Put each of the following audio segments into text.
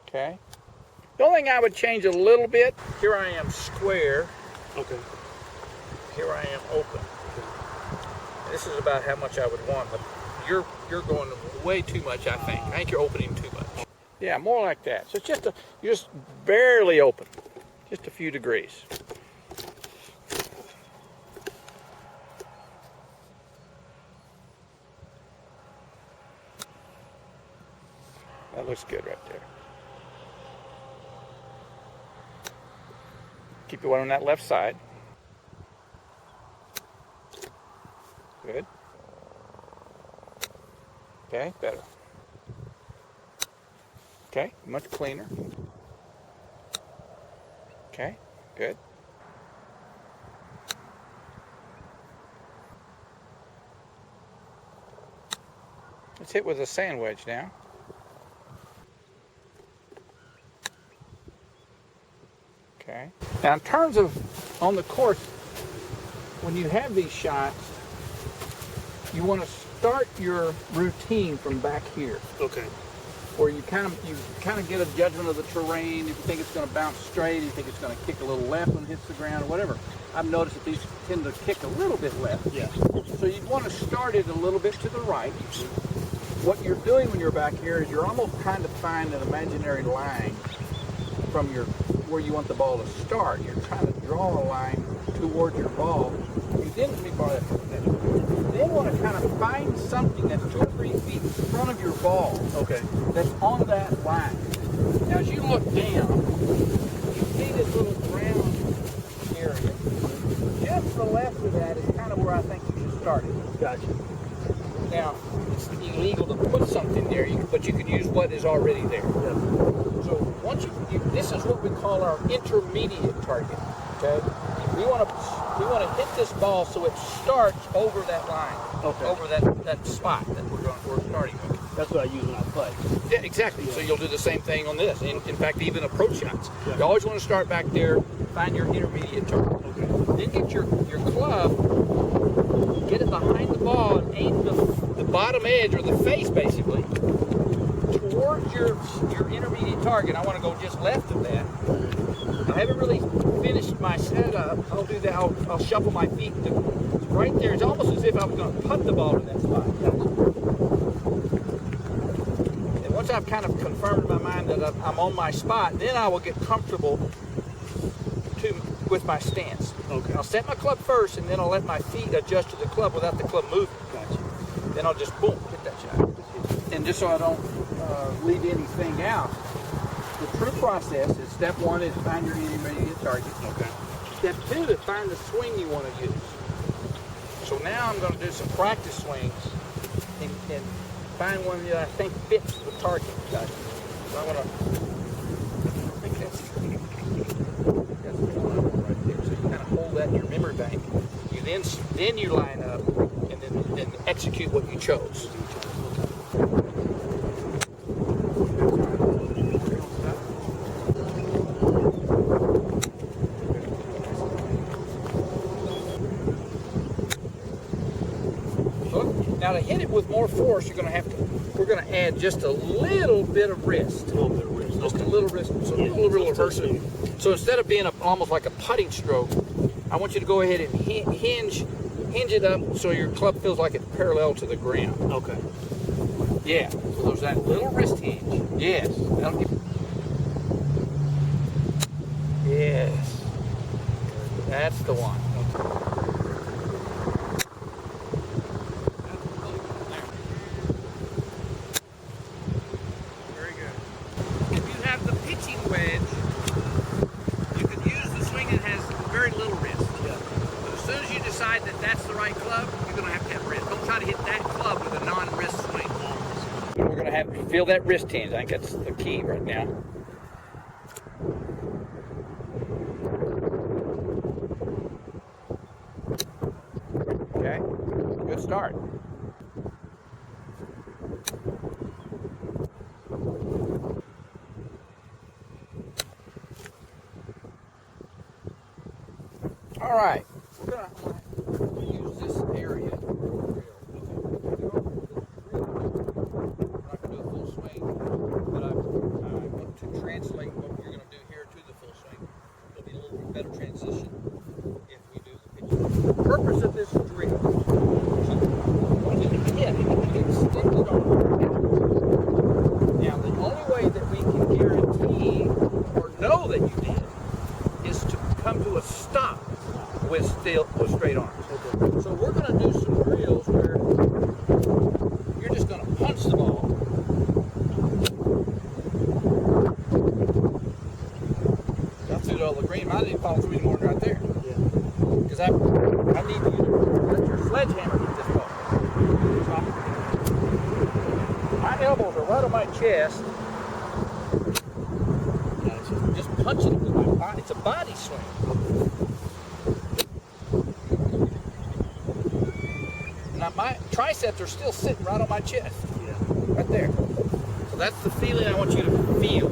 Okay. The only thing I would change a little bit, here I am square. Okay. Here I am open. And this is about how much I would want, but you're going way too much, I think. I think you're opening too much. Yeah, more like that. So it's just you're just barely open. Just a few degrees. That looks good right there. Keep the one on that left side. Good. Okay, better. Okay, much cleaner. Okay, good. Let's hit with a sand wedge now. Okay. Now in terms of on the course, when you have these shots, you want to start your routine from back here. Okay. Where you kind of get a judgment of the terrain. If you think it's going to bounce straight, if you think it's going to kick a little left when it hits the ground, or whatever. I've noticed that these tend to kick a little bit left. Yeah. So you'd want to start it a little bit to the right. What you're doing when you're back here is you're almost trying to find an imaginary line from where you want the ball to start. You're trying to draw a line towards your ball. You didn't then want to kind of find something that's 2 or 3 feet in front of your ball. Okay. That's on that line. Now, as you look down, you see this little round area. Just to the left of that is kind of where I think you should start it. Gotcha. Now, it's illegal to put something there, but you can use what is already there. Yeah. So once this is what we call our intermediate target. Okay. We want to hit this ball so it starts over that line. Okay. Over that spot that we're starting with. That's what I use when I putt. Yeah, exactly. Yeah. So you'll do the same thing on this. In fact, even approach shots. Yeah. You always want to start back there, find your intermediate target. Okay. Then get your club, get it behind the ball, and aim the bottom edge or the face basically towards your intermediate target. I want to go just left of that. I haven't really finished my setup. I'll do that. I'll shuffle my feet right there. It's almost as if I was going to putt the ball to that spot. And once I've kind of confirmed in my mind that I'm on my spot, then I will get comfortable with my stance. Okay. I'll set my club first, and then I'll let my feet adjust to the club without the club moving. Gotcha. Then I'll just boom, hit that shot. And just so I don't leave anything out, the true process is step 1 is find your intermediate target. Okay. Step 2 is find the swing you want to use. So now I'm going to do some practice swings and find one that I think fits the target. Gotcha. So I'm going to, I think that's the one right there. So you kind of hold that in your memory bank. You then you line up and then execute what you chose. Now to hit it with more force, we're going to add just a little bit of wrist. A little bit of wrist. Just a little wrist. So a little reversing. So instead of being almost like a putting stroke, I want you to go ahead and hinge it up so your club feels like it's parallel to the ground. Okay. Yeah. So there's that little wrist hinge. Yes. That'll give. Yes. That's the one. That's the right club, you're going to have wrist. Don't try to hit that club with a non-wrist swing. We're going to have to feel that wrist hinge. I think that's the key right now. Okay, good start. All right, we're going to use this area. I'm not going to do a full swing, but I want to the purpose of this drill. When you hit, extend it on. Now, the only way that we can guarantee or know that you did is to come to a stop with straight arms. Okay. So we're going to do some drills where you're just going to punch the ball. I threw all the green. I didn't follow through anymore right there. Yeah. Because I need you to let your sledgehammer hit this ball. My elbows are right on my chest. Just punching it with my body. It's a body swing. Now my triceps are still sitting right on my chest. Yeah. Right there. So that's the feeling I want you to feel.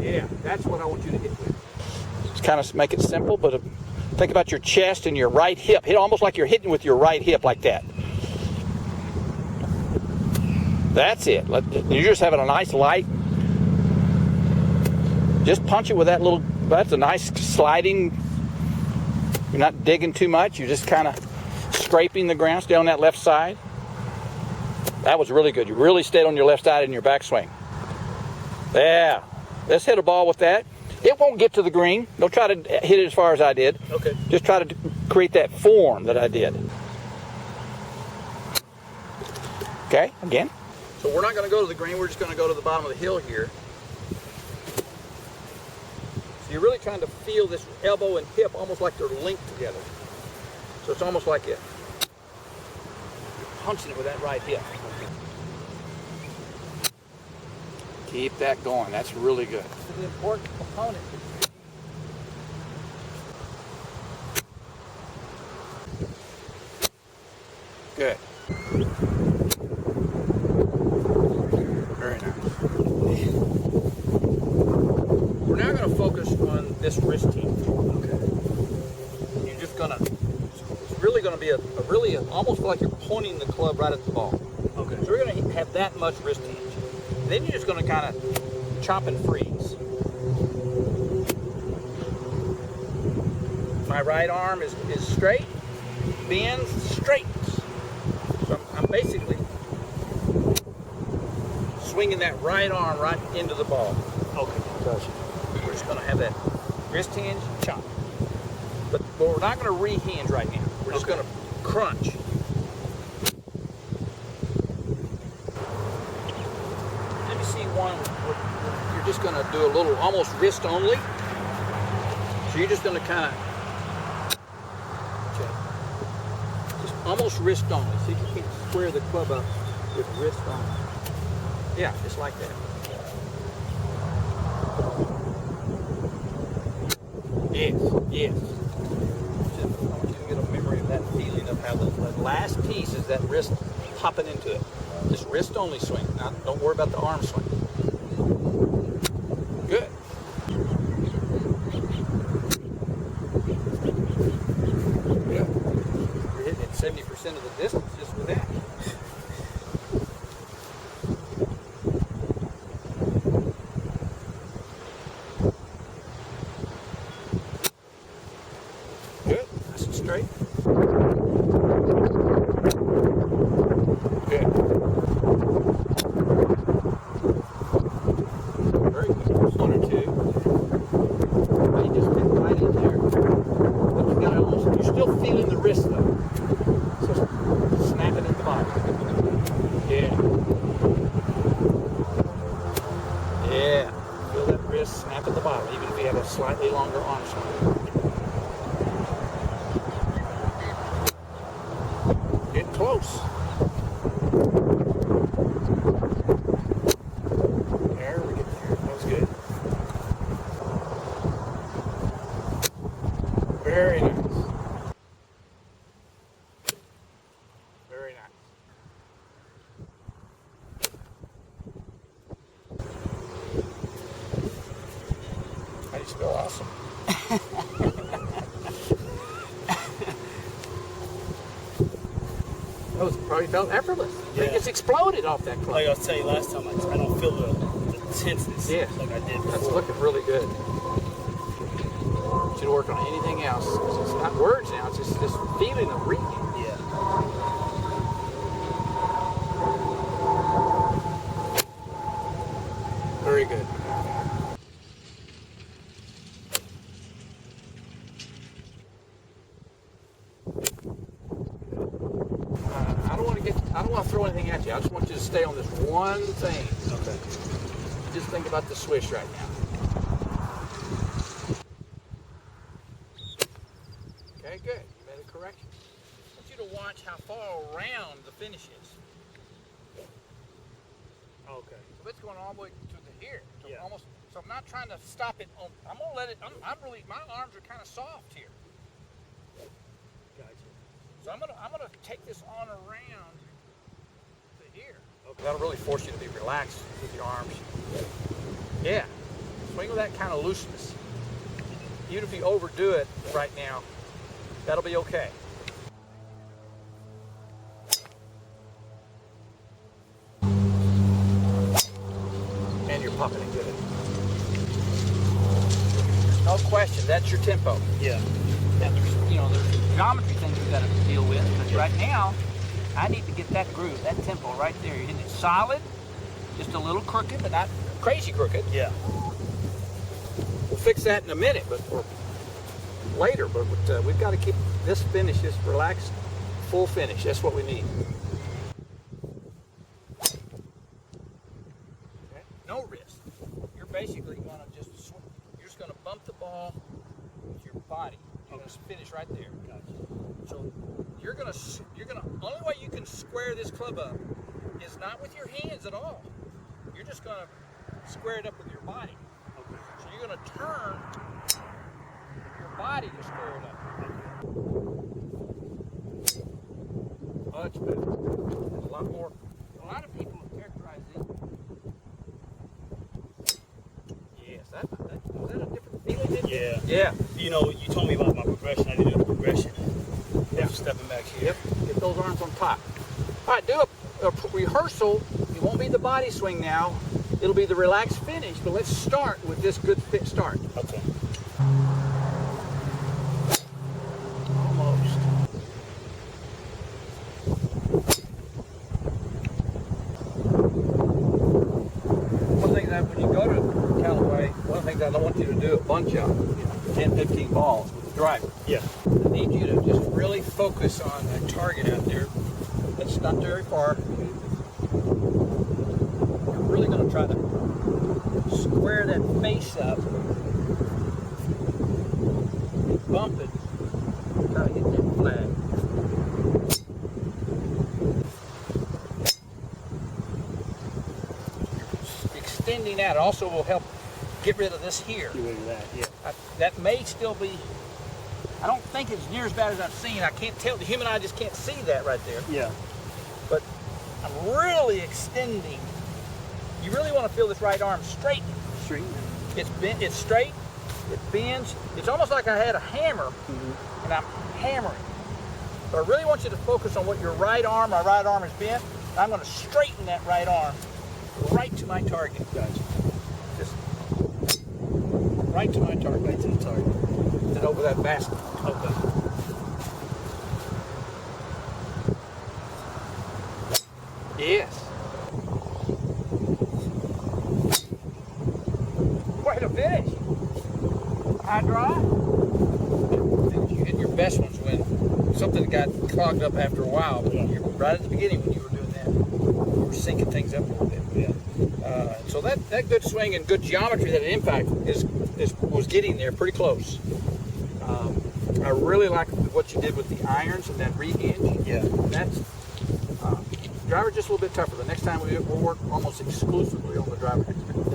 Yeah, that's what I want you to hit with. Just kind of make it simple, but think about your chest and your right hip. Hit almost like you're hitting with your right hip like that. That's it. You're just having a nice light. Just punch it with that little, that's a nice sliding. You're not digging too much. You're just kind of scraping the ground, stay on that left side. That was really good. You really stayed on your left side in your backswing. Yeah. Let's hit a ball with that. It won't get to the green. Don't try to hit it as far as I did. Okay. Just try to create that form that I did. Okay, again. So we're not going to go to the green. We're just going to go to the bottom of the hill here. So you're really trying to feel this elbow and hip almost like they're linked together. So it's almost like you're punching it with that right hip. Keep that going. That's really good. It's an important component. Good. Very nice. We're now going to focus on this wrist hinge. Okay. You're just going to, it's really going to be a really almost like you're pointing the club right at the ball. Okay. So we're going to have that much wrist hinge. Then you're just going to kind of chop and freeze. My right arm is straight, bends, straightens. So I'm basically swinging that right arm right into the ball. Okay, gotcha. We're just going to have that wrist hinge, chop. But we're not going to re-hinge right now. We're just going to crunch. One where you're just going to do a little almost wrist only. So you're just going to kind of just almost wrist only. See if you can't square the club up with wrist only. Yeah, just like that. Yes, yes. Just, I want you to get a memory of that feeling of how the last piece is that wrist popping into it. Just wrist only swing. Now, don't worry about the arm swing. Good. Yeah. You're hitting it 70% of the distance just with that. Good. Nice and straight. Good. Very good. One or two. You just get right in there. But you got almost, you're still feeling the wrist though. So snap it at the bottom. Yeah. Yeah. Feel that wrist snap at the bottom, even if you have a slightly longer arm swing. Getting close. There, we get there. That was good. Very nice. Very nice. I just feel awesome. That was probably felt effortless. Yeah. It just exploded off that club. Like I was telling you last time, I don't feel the tenseness like I did before. That's looking really good. But you know work on anything else. It's not words now. It's just this feeling of reading. Yeah. Very good. I don't want to throw anything at you. I just want you to stay on this one thing. Okay. Just think about the swish right now. Okay, good. You made a correction. I want you to watch how far around the finish is. Okay. So it's going all the way to the here. So Yeah. almost. So I'm not trying to stop it. I'm gonna let it. I'm really. My arms are kind of soft here. Gotcha. So I'm gonna take this on around to here. Okay. That'll really force you to be relaxed with your arms. Yeah. Swing with that kind of looseness. Even if you overdo it right now, that'll be okay. And you're pumping it good. No question, that's your tempo. Yeah. And there's geometry things we've got to deal with, but right now, I need to get that groove, that tempo right there. You're hitting it solid, just a little crooked, but not crazy crooked. Yeah. We'll fix that in a minute, or later. But we've got to keep this finish, this relaxed, full finish. That's what we need. Okay. No wrist. You're basically going to just you're just going to bump the ball with your body. You're going to finish right there. Gotcha. So you're gonna only way you can square this club up is not with your hands at all. You're just gonna square it up with your body. Okay. So you're gonna turn your body to square it up. Much better. There's a lot more. A lot of people characterize it. Yes, is that a different feeling? Yeah. Yeah. You know, you told me about my progression. I didn't do the progression. Yeah. Stepping back here. Yep. Get those arms on top. All right, do a rehearsal. It won't be the body swing now. It'll be the relaxed finish, but let's start with this good fit start. Okay. Almost. One thing that when you go to Callaway, one of the things I don't want you to do a bunch of, 10, 15 balls with the driver. Yeah. I need you to just really focus on that target out there. That's not very far. You're really going to try to square that face up. Bump it. Try to hit that flag. Extending that also will help get rid of this here. Get rid of that, yeah. That may still be, I don't think it's near as bad as I've seen. I can't tell, the human eye just can't see that right there. Yeah. But I'm really extending. You really want to feel this right arm straighten. Straighten. It's bent, it's straight, it bends. It's almost like I had a hammer and I'm hammering. But I really want you to focus on what your right arm, my right arm is bent. I'm going to straighten that right arm right to my target. Gotcha. Just right to my target. Right to the target. And over that basket. Okay. Yes. Way to finish. High drive. You hit your best ones when something got clogged up after a while, but right at the beginning when you were doing that, you were syncing things up a little bit. Yeah. So that good swing and good geometry, that impact was getting there pretty close. I really like what you did with the irons and that rehinge. Yeah. That's driver just a little bit tougher. The next time we'll work almost exclusively on the driver.